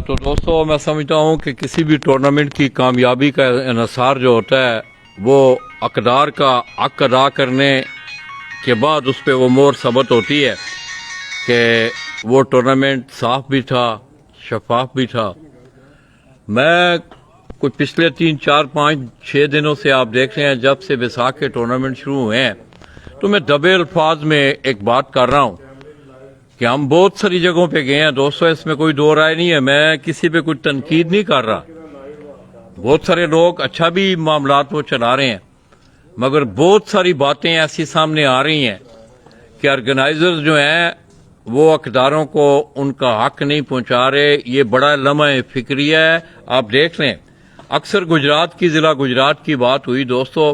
तो दोस्तों मैं समझता हूँ कि किसी भी टूर्नामेंट की कामयाबी का इन्हिसार जो होता है वो अकदार का हक अदा करने के बाद उस पर वो मोहर सबत होती है कि वो टूर्नामेंट साफ भी था, शफाफ भी था। मैं कुछ पिछले 3, 4, 5, 6 दिनों से आप देख रहे हैं जब से बैसाख के टूर्नामेंट शुरू हुए हैं तो मैं दबे अल्फाज में एक बात कर रहा हूँ कि हम बहुत सारी जगहों पे गए हैं दोस्तों, इसमें कोई दो राय नहीं है। मैं किसी पे कोई तनकीद नहीं कर रहा। बहुत सारे लोग अच्छा भी मामलात वो चला रहे हैं मगर बहुत सारी बातें ऐसी सामने आ रही हैं कि ऑर्गेनाइजर्स जो हैं वो अकदारों को उनका हक नहीं पहुंचा रहे। ये बड़ा लम्हा फिक्रिया है। आप देख लें अक्सर गुजरात की जिला गुजरात की बात हुई दोस्तों।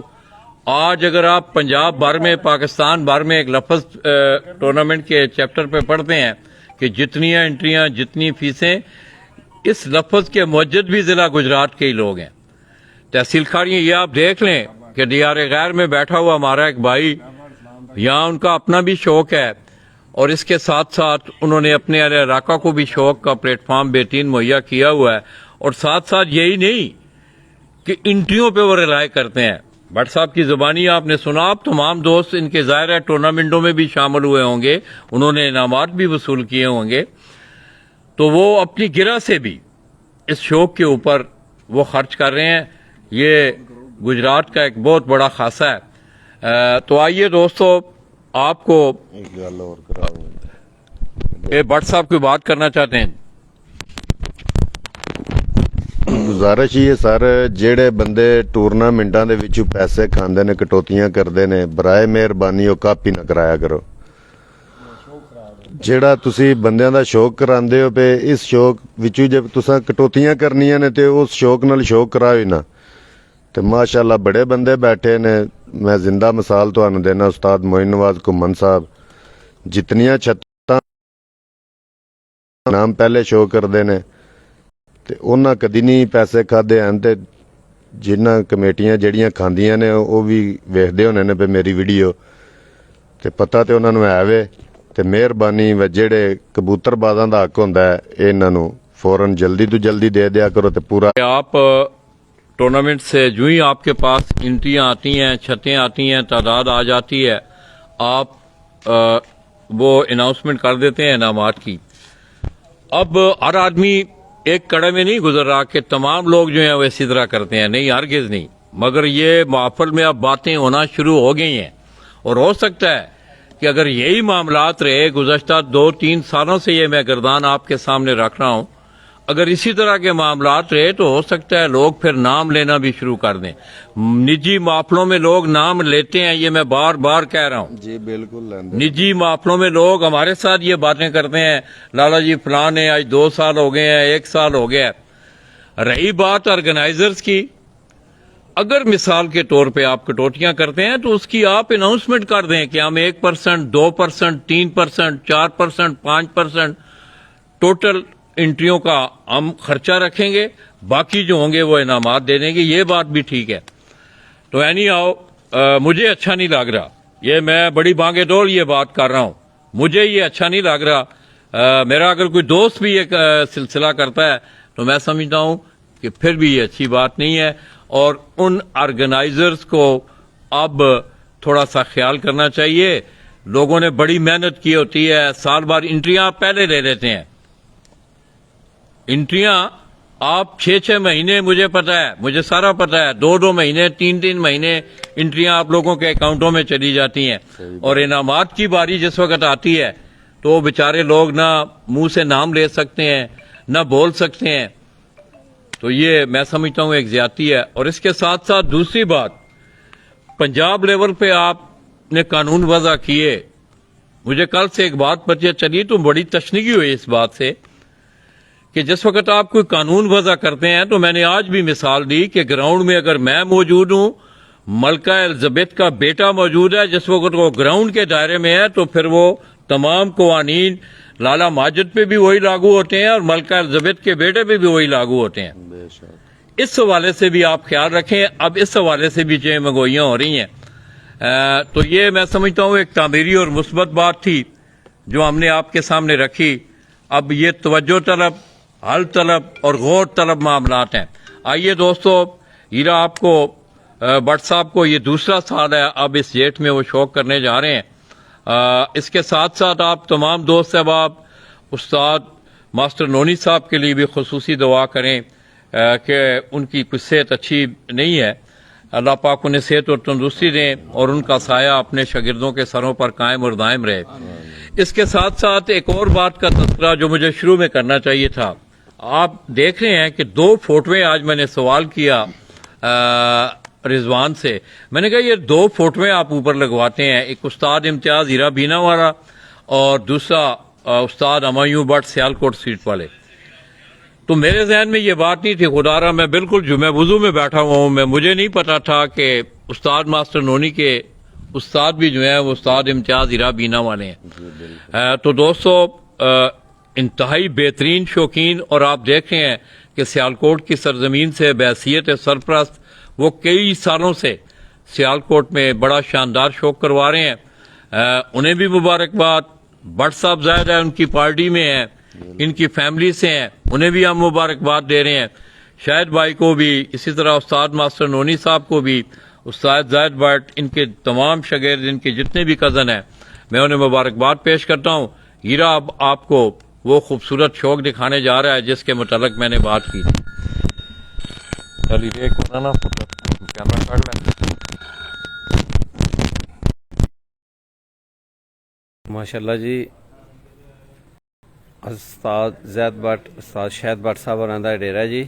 आज अगर आप पंजाब भर में पाकिस्तान भर में एक लफ्ज टूर्नामेंट के चैप्टर पे पढ़ते हैं कि जितनी एंट्रियां जितनी फीसें, इस लफ्ज के मुवज्जिद भी जिला गुजरात के ही लोग हैं। तहसील खारियां ये आप देख लें कि दियारे गैर में बैठा हुआ हमारा एक भाई, यहाँ उनका अपना भी शौक है और इसके साथ साथ उन्होंने अपने इलाका को भी शौक का प्लेटफॉर्म बेहतरीन मुहैया किया हुआ है। और साथ साथ यही नहीं कि एंट्रियों पे वो रिलाय करते हैं। भट्ट साहब की जुबानी आपने सुना। आप तमाम दोस्त इनके ज़ाहिर है टूर्नामेंटों में भी शामिल हुए होंगे, उन्होंने इनामात भी वसूल किए होंगे, तो वो अपनी गिरा से भी इस शौक के ऊपर वो खर्च कर रहे हैं। ये गुजरात का एक बहुत बड़ा खासा है। तो आइए दोस्तों आपको ये भट्ट साहब की बात करना चाहते हैं। ਗੁਜ਼ਾਰਿਸ਼ ਹੀ ਹੈ ਸਰ, ਜਿਹੜੇ ਬੰਦੇ ਟੂਰਨਾਮੈਂਟਾਂ ਦੇ ਵਿੱਚ ਪੈਸੇ ਖਾਂਦੇ ਨੇ, ਕਟੌਤੀਆਂ ਕਰਦੇ ਨੇ, ਬਰਾਏ ਮਿਹਰਬਾਨੀ ਉਹ ਕਾਪੀ ਨਾ ਕਰਾਇਆ ਕਰੋ। ਜਿਹੜਾ ਤੁਸੀਂ ਬੰਦਿਆਂ ਦਾ ਸ਼ੌਕ ਕਰਾਉਂਦੇ ਹੋ ਪਏ ਇਸ ਸ਼ੌਕ ਵਿੱਚੋਂ ਜੇ ਤੁਸੀਂ ਕਟੌਤੀਆਂ ਕਰਨੀਆਂ ਨੇ ਤੇ ਉਸ ਸ਼ੌਕ ਨਾਲ ਸ਼ੌਕ ਕਰਾਓ ਹੀ ਨਾ। ਤੇ ਮਾਸ਼ਾਅੱਲਾ ਬੜੇ ਬੰਦੇ ਬੈਠੇ ਨੇ। ਮੈਂ ਜ਼ਿੰਦਾ ਮਿਸਾਲ ਤੁਹਾਨੂੰ ਦੇਣਾ, ਉਸਤਾਦ ਮੋਇਨ ਨਵਾਜ਼ ਘੁੰਮਣ ਸਾਹਿਬ ਜਿਤਨੀਆਂ ਛੱਤਾਂ ਨਾਮ ਪਹਿਲੇ ਸ਼ੋਅ ਕਰਦੇ ਨੇ ਤੇ ਉਹਨਾਂ ਕਦੀ ਨਹੀਂ ਪੈਸੇ ਖਾਦੇ ਹਨ। ਤੇ ਜਿਨ੍ਹਾਂ ਕਮੇਟੀਆਂ ਜਿਹੜੀਆਂ ਖਾਂਦੀਆਂ ਨੇ ਉਹ ਵੀ ਵੇਖਦੇ ਹੋਣੇ ਨੇ ਪਏ ਮੇਰੀ ਵੀਡੀਓ, ਤੇ ਪਤਾ ਤੇ ਉਹਨਾਂ ਨੂੰ ਹੈ ਵੇ। ਤੇ ਮਿਹਰਬਾਨੀ ਵੇ ਜਿਹੜੇ ਕਬੂਤਰਬਾਜ਼ਾਂ ਦਾ ਹੱਕ ਹੁੰਦਾ ਹੈ ਇਹਨਾਂ ਨੂੰ ਫੌਰਨ ਜਲਦੀ ਤੋਂ ਜਲਦੀ ਦੇ ਦਿਆ ਕਰੋ ਤੇ ਪੂਰਾ। आप टूर्नामेंट से जो ही आपके पास एंट्रियां आती हैं, छतें आती हैं, तादाद आ जाती है, आप वो अनाउंसमेंट कर देते हैं इनामात की। अब हर आदमी एक कड़े में नहीं गुजर रहा कि तमाम लोग जो हैं वो इसी तरह करते हैं, नहीं, हरगिज नहीं। मगर ये महफिल में अब बातें होना शुरू हो गई हैं और हो सकता है कि अगर यही मामलात रहे, गुज़श्ता 2-3 सालों से ये मैं गर्दान आपके सामने रख रहा हूं, अगर इसी तरह के मामलात रहे तो हो सकता है लोग फिर नाम लेना भी शुरू कर दें। निजी मामलों में लोग नाम लेते हैं, ये मैं बार बार कह रहा हूं। जी बिल्कुल। निजी मामलों में लोग हमारे साथ ये बातें करते हैं, लाला जी फलान है, आज 2 साल हो गए हैं, 1 साल हो गया है। रही बात ऑर्गेनाइजर्स की, अगर मिसाल के तौर पे आप कटौतियां करते हैं तो उसकी आप अनाउंसमेंट कर दें कि हम 1%, 2%, 3%, 4%, 5% टोटल एंट्रियों का हम खर्चा रखेंगे, बाकी जो होंगे वो इनामात दे देंगे। ये बात भी ठीक है। तो एनी आओ, मुझे अच्छा नहीं लग रहा, ये मैं बड़ी बांगे डोल ये बात कर रहा हूं, मुझे ये अच्छा नहीं लग रहा। मेरा अगर कोई दोस्त भी ये सिलसिला करता है तो मैं समझता हूं कि फिर भी ये अच्छी बात नहीं है और उन ऑर्गेनाइजर्स को अब थोड़ा सा ख्याल करना चाहिए। लोगों ने बड़ी मेहनत की होती है, साल भर एंट्रियां पहले ले लेते हैं। एंट्रियां आप 6-6 महीने, मुझे पता है, मुझे सारा पता है, 2-2 महीने, 3-3 महीने एंट्रियां आप लोगों के अकाउंटों में चली जाती हैं और इनामात की बारी जिस वक्त आती है तो बेचारे लोग ना मुंह से नाम ले सकते हैं, ना बोल सकते हैं। तो ये मैं समझता हूं एक ज्यादती है। और इसके साथ साथ दूसरी बात, पंजाब लेवल पे आपने कानून वज़ा किए, मुझे कल से एक बात पता चली तो बड़ी तशनीगी हुई इस बात से कि जिस वक्त आप कोई कानून वज़ा करते हैं, तो मैंने आज भी मिसाल दी कि ग्राउंड में अगर मैं मौजूद हूं, मलका एलिजाबेथ का बेटा मौजूद है, जिस वक्त वो ग्राउंड के दायरे में है तो फिर वो तमाम कवानीन लाला माजिद पे भी वही लागू होते हैं और मलका एलिजाबेथ के बेटे पे भी वही लागू होते हैं। इस हवाले से भी आप ख्याल रखें। अब इस हवाले से भी जो मंगोइयां हो रही हैं, तो ये मैं समझता हूं एक तामीरी और मुस्बत बात थी जो हमने आपके सामने रखी। अब ये तवज्जो तलब, हल तलब और गौर तलब मामलात हैं। आइए दोस्तों, हीरा आपको भट्ट साहब को ये दूसरा साल है, अब इस जेठ में वो शौक करने जा रहे हैं। इसके साथ साथ आप तमाम दोस्त अहबाब उस्ताद मास्टर नोनी साहब के लिए भी खुसूसी दुआ करें कि उनकी कुछ सेहत अच्छी नहीं है, अल्लाह पाक उन्हें सेहत और तंदुरुस्ती दें और उनका साया अपने शागिर्दों के सरों पर कायम और दायम रहे। इसके साथ साथ एक और बात का तज़किरा जो मुझे शुरू में करना चाहिए था, आप देख रहे हैं कि 2 फोटोएं आज मैंने सवाल किया रिजवान से, मैंने कहा ये 2 फोटोएं आप ऊपर लगवाते हैं, एक उस्ताद इम्तियाज हीरा बीना वाला और दूसरा उस्ताद अमायूं भट्ट सियालकोट सीट वाले। तो मेरे जहन में ये बात नहीं थी, खुदारा मैं बिल्कुल जुमे वुजू में बैठा हुआ हूँ, मुझे नहीं पता था कि उस्ताद मास्टर नोनी के उस्ताद भी जो है वो उस्ताद इम्तियाज हीरा बीना वाले हैं। तो दोस्तों, इंतहाई बेहतरीन शौकीन, और आप देख रहे हैं कि सियालकोट की सरजमीन से बहैसियत सरपरस्त वो कई सालों से सियालकोट में बड़ा शानदार शौक करवा रहे हैं। उन्हें भी मुबारकबाद। भट्ट साहब ज़ाहिर है उनकी पार्टी में है, इनकी फैमिली से हैं, उन्हें भी हम मुबारकबाद दे रहे हैं। शाहिद भाई को भी, इसी तरह उस्ताद मास्टर नोनी साहब को भी, उस्ताद जायद भट्ट, इनके तमाम शागिर्द, इनके जितने भी कज़न हैं, मैं उन्हें मुबारकबाद पेश करता हूँ। हीरा अब आपको वो खूबसूरत शौक दिखाने जा रहा है जिसके मुतालिक मैंने बात की थी। चलिए एक ना कैमरा काट लें। माशाल्लाह जी, उस्ताद जैद भट्ट, उस्ताद शाहिद भट्ट साहब होरां दा डेरा जी।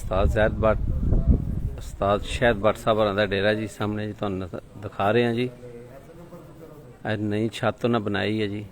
ਉਸਤਾਦ ਸ਼ਹਿਦ ਬੱਟ ਸਾਹਿਬ ਹੋਰਾਂ ਦਾ ਡੇਰਾ ਜੀ ਸਾਹਮਣੇ ਜੀ ਤੁਹਾਨੂੰ ਦਿਖਾ ਰਹੇ ਹਾਂ ਜੀ। ਇਹ ਨਈ ਛੱਤ ਉਹਨਾਂ ਬਣਾਈ ਹੈ ਜੀ।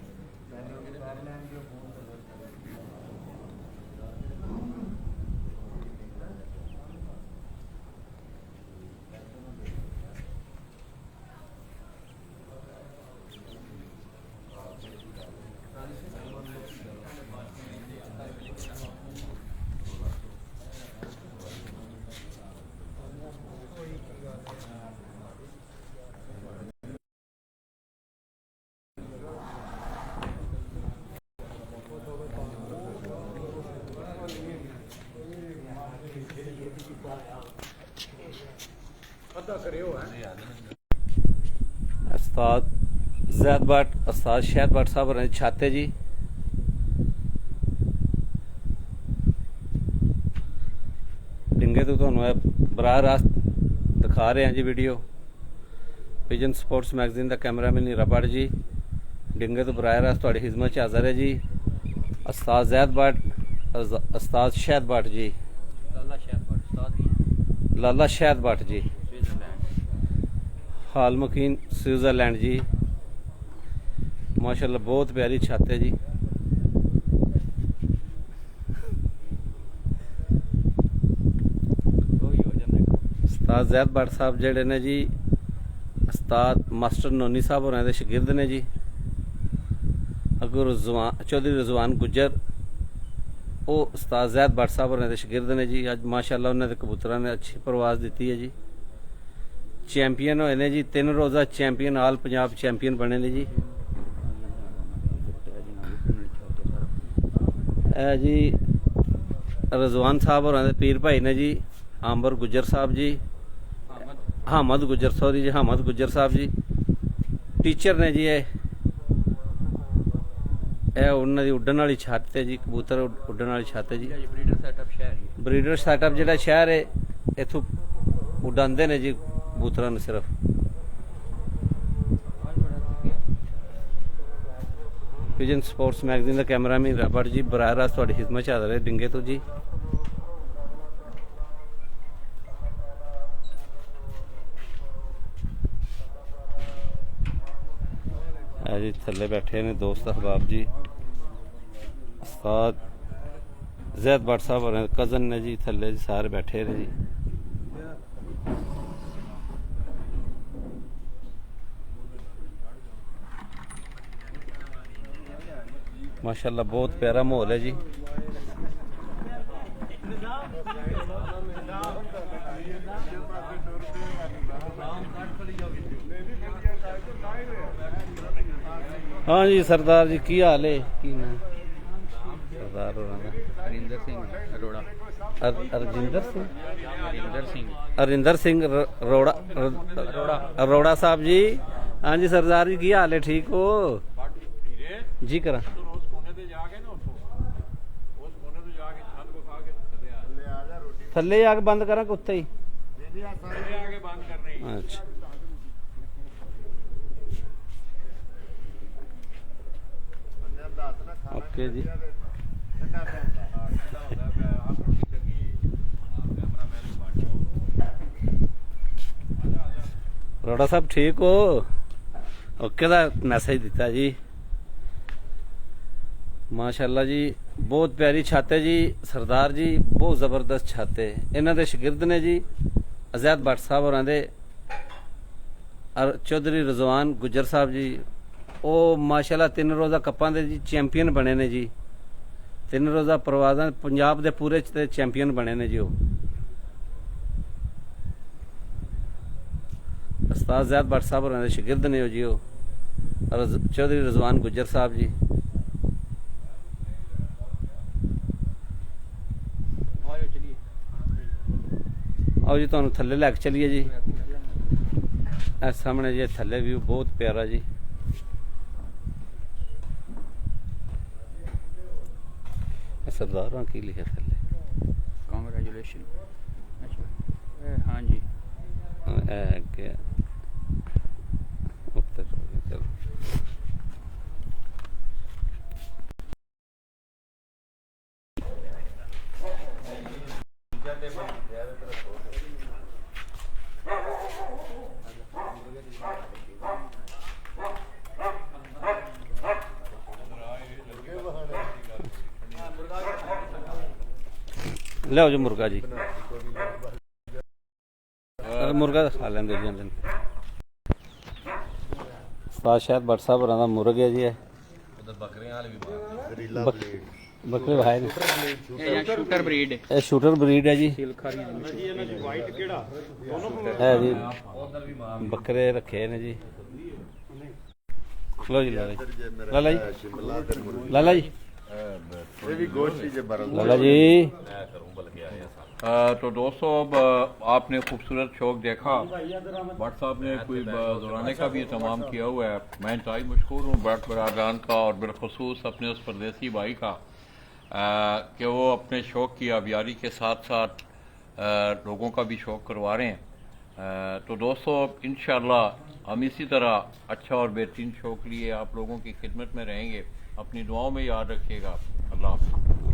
ਉਸਤਾਦ ਜ਼ੈਦ ਬੱਟ ਉਸਤਾਦ ਸ਼ਹਿਦ ਬੱਟ ਸਾਹਿਬ ਹੋਰਾਂ ਦੀ ਛੱਤ ਹੈ ਜੀ। ਡਿੰਗੇ ਤੋਂ ਤੁਹਾਨੂੰ ਇਹ ਬਰਾਹ ਰਾਸਤ ਦਿਖਾ ਰਹੇ ਹਾਂ ਜੀ ਵੀਡੀਓ। ਵਿਜਨ ਸਪੋਰਟਸ ਮੈਗਜ਼ੀਨ ਦਾ ਕੈਮਰਾਮੈਨ ਹੀਰਾ ਬੱਟ ਜੀ ਡਿੰਗੇ ਤੋਂ ਬਰਾਹ ਰਾਸਤ ਤੁਹਾਡੀ ਖਿਦਮਤ 'ਚ ਹਾਜ਼ਰ ਹੈ ਜੀ। ਉਸਤਾਦ ਜ਼ੈਦ ਬੱਟ ਉਸਤਾਦ ਸ਼ਹਿਦ ਬੱਟ ਜੀ ਲਾਲਾ ਸ਼ਹਿਦ ਬੱਟ ਜੀ ਹਾਲ ਮਕੀਨ स्विट्जरलैंड जी माशाल्लाह बहुत प्यारी छत है जी। उस्ताद ज़ैद भट्ट साहब जेडे ने जी उस्ताद मास्टर नोनी साहब होरां दे शागिर्द ने जी। अगर चौधरी रिजवान गुज्जर वो उस्ताद ज़ैद भट्ट साहब होरां दे शागिर्द ने जी। अज माशाल्लाह उन्हां दे कबूतरां ने अच्छी परवाज़ दी है जी। चैंपियन होए ने जी 3 रोज़ा चैंपियन आल पंजाब चैंपियन बने ने जी। जी रजवान साहब और पीर भाई ने जी आंबर गुज्जर साहब जी हामद गुज्जर सॉरी जी हामद गुज्जर साहब जी टीचर ने जी। उन्होंने उड्डन वाली छत है जी कबूतर उड्डन वाली छत है जी। ब्रीडर सैटअप जो शहर है इतों उडाते ने जी कबूतर ने सिर्फ। विजन स्पोर्ट्स मैगजीन का कैमरामैन रबड़ जी बराह रास्त थोड़ी खिदमत हाज़र है डिंगे तो जी। जी थले बैठे ने दोस्त अहबाब जी उस्ताद ज़ैद भट्ट साहब और कज़न ने जी थले जी सारे बैठे ने जी। माशाल्लाह बहुत प्यारा माहौल है जी। हाँ जी सरदार जी की हाल है की ना सरदार हरिंदर सिंह अरोड़ा अरिंदर सिंह अरोड़ा साहब जी। हाँ जी सरदार जी की हाल है ठीक हो जी। करा थले आके बंद करा कुत्ते ही अच्छा ओके जी। रोड़ा साहब ठीक हो ओके दा मैसेज दिता जी। माशाल्लाह जी बहुत प्यारी छत है जी सरदार जी बहुत ज़बरदस्त छत है। इन्हां दे शागिर्द ने जी ज़ैद भट्ट साहब होरां दे और चौधरी रिजवान गुज्जर साहब जी वो माशाल्लाह 3 रोज़ा कप्पां दे जी चैंपियन बने ने जी। 3 रोज़ा परवाज़ां पंजाब दे पूरे च चैंपियन बने ने जी। वो उस्ताद ज़ैद भट्ट साहब होरां दे शागिर्द ने जी वो और चौधरी रिजवान गुज्जर साहब जी। आओ जी तुहानू थल्ले लैके चलिए जी। सामने जी थल्ले व्यू बहुत प्यारा जी। सरदार की लिखा थल्ले कांग्रेचुलेशन। हाँ जी चलो ਲਿਆਓ ਜੀ ਮੁਰਗਾ ਜੀ ਮੁਰਗਾ ਖਾ ਲੈਂਦੇ ਜੀ ਜਾਂਦੇ ਉਸਤਾਦ ਸ਼ਾਇਦ ਭੱਟ ਸਾਹਿਬ ਹੋਰਾਂ ਦਾ ਮੁਰਗ ਹੈ ਜੀ ਇਹ ਬੱਕਰੇ ਭਾਈ ਨੇ ਇਹ ਸ਼ੂਟਰ ਬਰੀਡ ਹੈ ਇਹ ਸ਼ੂਟਰ ਬਰੀਡ ਹੈ ਜੀ ਹੈ ਜੀ ਬੱਕਰੇ ਰੱਖੇ ਨੇ ਜੀ ਲੋ ਜੀ ਲਾਲਾ ਜੀ ਲਾਲਾ ਜੀ ਇਹ ਵੀ ਗੋਸ਼ਤ ਜੇ ਬਰਲ ਲਾਲਾ ਜੀ तो दोस्तों अब आपने खूबसूरत शौक देखा भट्ट साहब ने कोई दौराने का भी एहतमाम किया हुआ है। मैं इंतहाई मशहूर हूँ भट्ट बरादरान का और बिलखसूस अपने उस परदेसी भाई का कि वो अपने शौक की आबियारी के साथ साथ लोगों का भी शौक करवा रहे हैं। तो दोस्तों इंशाअल्लाह हम इसी तरह अच्छा और बेहतरीन शौक लिए आप लोगों की खिदमत में रहेंगे। अपनी दुआओं में याद रखिएगा। अल्लाह हाफ़िज़।